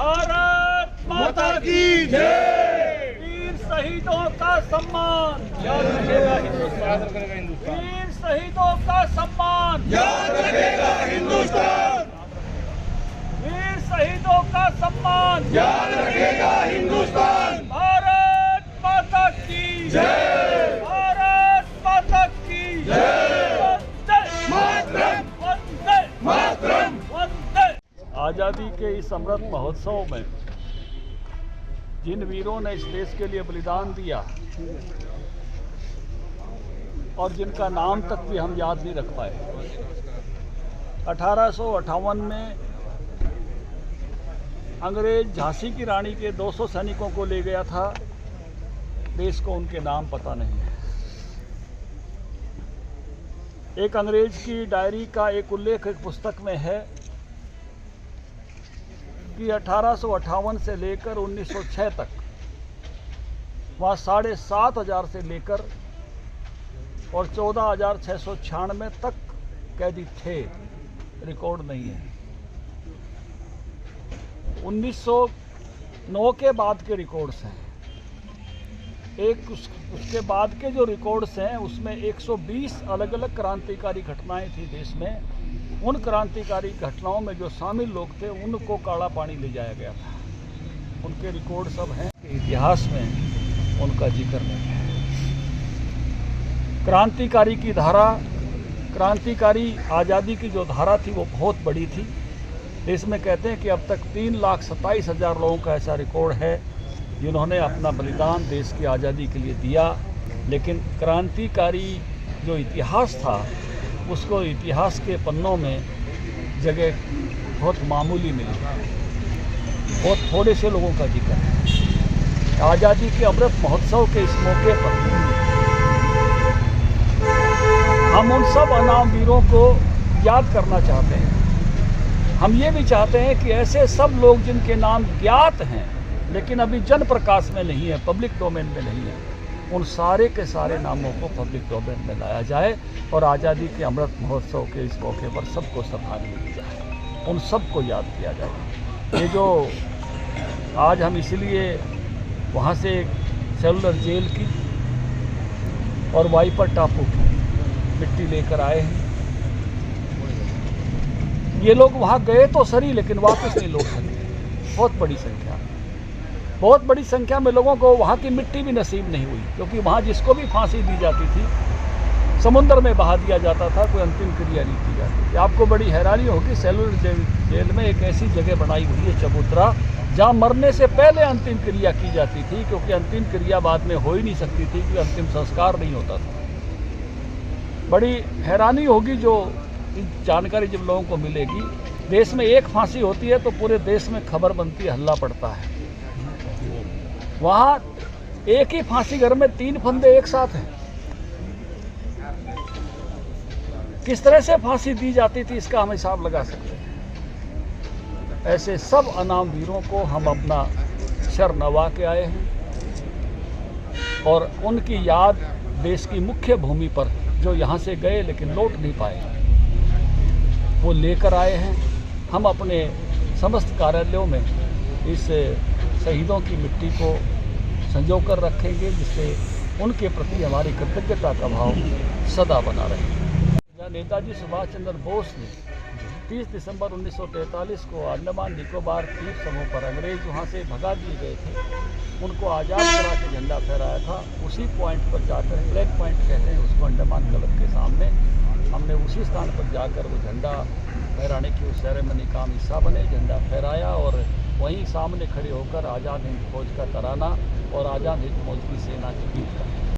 भारत माता की जय। वीर शहीदों का सम्मान याद रखेगा हिंदुस्तान। वीर शहीदों का सम्मान याद रखेगा हिंदुस्तान। वीर शहीदों का सम्मान याद रखेगा हिंदुस्तान। भारत माता की जय। भारत माता की जय। वंदे मातरम। वंदे मातरम। वंदे। आजादी के इस अमृत महोत्सव में जिन वीरों ने इस देश के लिए बलिदान दिया और जिनका नाम तक भी हम याद नहीं रख पाए, 1858 में अंग्रेज झांसी की रानी के 200 सैनिकों को ले गया था। देश को उनके नाम पता नहीं है। एक अंग्रेज की डायरी का एक उल्लेख एक पुस्तक में है कि 1858 से लेकर 1906 तक वहाँ 7,500 से लेकर और 14,696 तक कैदी थे। रिकॉर्ड नहीं है। 1909 के बाद के रिकॉर्ड्स हैं। एक उसके बाद के जो रिकॉर्ड्स हैं उसमें 120 अलग अलग क्रांतिकारी घटनाएं थी देश में। उन क्रांतिकारी घटनाओं में जो शामिल लोग थे उनको काला पानी ले जाया गया था। उनके रिकॉर्ड सब हैं। इतिहास में उनका जिक्र नहीं है। क्रांतिकारी की धारा, क्रांतिकारी आज़ादी की जो धारा थी वो बहुत बड़ी थी। इसमें कहते हैं कि अब तक 3,27,000 लोगों का ऐसा रिकॉर्ड है जिन्होंने अपना बलिदान देश की आज़ादी के लिए दिया। लेकिन क्रांतिकारी जो इतिहास था उसको इतिहास के पन्नों में जगह बहुत मामूली मिली। बहुत थोड़े से लोगों का जिक्र है। आज़ादी के अमृत महोत्सव के इस मौके पर हम उन सब अनाम वीरों को याद करना चाहते हैं। हम ये भी चाहते हैं कि ऐसे सब लोग जिनके नाम ज्ञात हैं लेकिन अभी जन प्रकाश में नहीं है, पब्लिक डोमेन में नहीं है, उन सारे के सारे नामों को पब्लिक डोमेन में लाया जाए और आज़ादी के अमृत महोत्सव के इस मौके पर सबको श्रद्धांजलि दी जाए। उन सबको याद किया जाए। ये जो आज हम इसलिए वहाँ से सेलुलर जेल की और वाइपर टापू की मिट्टी लेकर आए हैं। ये लोग वहाँ गए तो सही लेकिन वापस नहीं लौट सके। बहुत बड़ी संख्या में लोगों को वहाँ की मिट्टी भी नसीब नहीं हुई, क्योंकि वहाँ जिसको भी फांसी दी जाती थी समुद्र में बहा दिया जाता था, कोई अंतिम क्रिया नहीं की जाती थी। आपको बड़ी हैरानी होगी, सेलुलर जेल में एक ऐसी जगह बनाई हुई है चबूतरा, जहाँ मरने से पहले अंतिम क्रिया की जाती थी, क्योंकि अंतिम क्रिया बाद में हो ही नहीं सकती थी, क्योंकि अंतिम संस्कार नहीं होता था। बड़ी हैरानी होगी जो जानकारी जब लोगों को मिलेगी। देश में एक फांसी होती है तो पूरे देश में खबर बनती है, हल्ला पड़ता है। वहाँ एक ही फांसी घर में 3 फंदे एक साथ हैं। किस तरह से फांसी दी जाती थी इसका हम हिसाब लगा सकते हैं। ऐसे सब अनाम वीरों को हम अपना सर नवा के आए हैं और उनकी याद देश की मुख्य भूमि पर जो यहाँ से गए लेकिन लौट नहीं पाए, वो लेकर आए हैं। हम अपने समस्त कार्यालयों में इस शहीदों की मिट्टी को संजो कर रखेंगे, जिससे उनके प्रति हमारी कृतज्ञता का भाव सदा बना रहे। नेताजी सुभाष चंद्र बोस ने 30 दिसंबर 1943 को अंडमान निकोबार द्वीप समूह पर अंग्रेज वहाँ से भगा दिए गए थे, उनको आज़ाद करा के झंडा फहराया था। उसी पॉइंट पर जाकर, फ्लैग पॉइंट कहते हैं उसको, अंडमान क्लब के सामने हमने उसी स्थान पर जाकर वो झंडा फहराने की उस सेरेमनी का हिस्सा बने, झंडा फहराया और वहीं सामने खड़े होकर आज़ाद हिंद फौज का तराना और आज़ाद हिंद फौज की सेना की गीत गाया।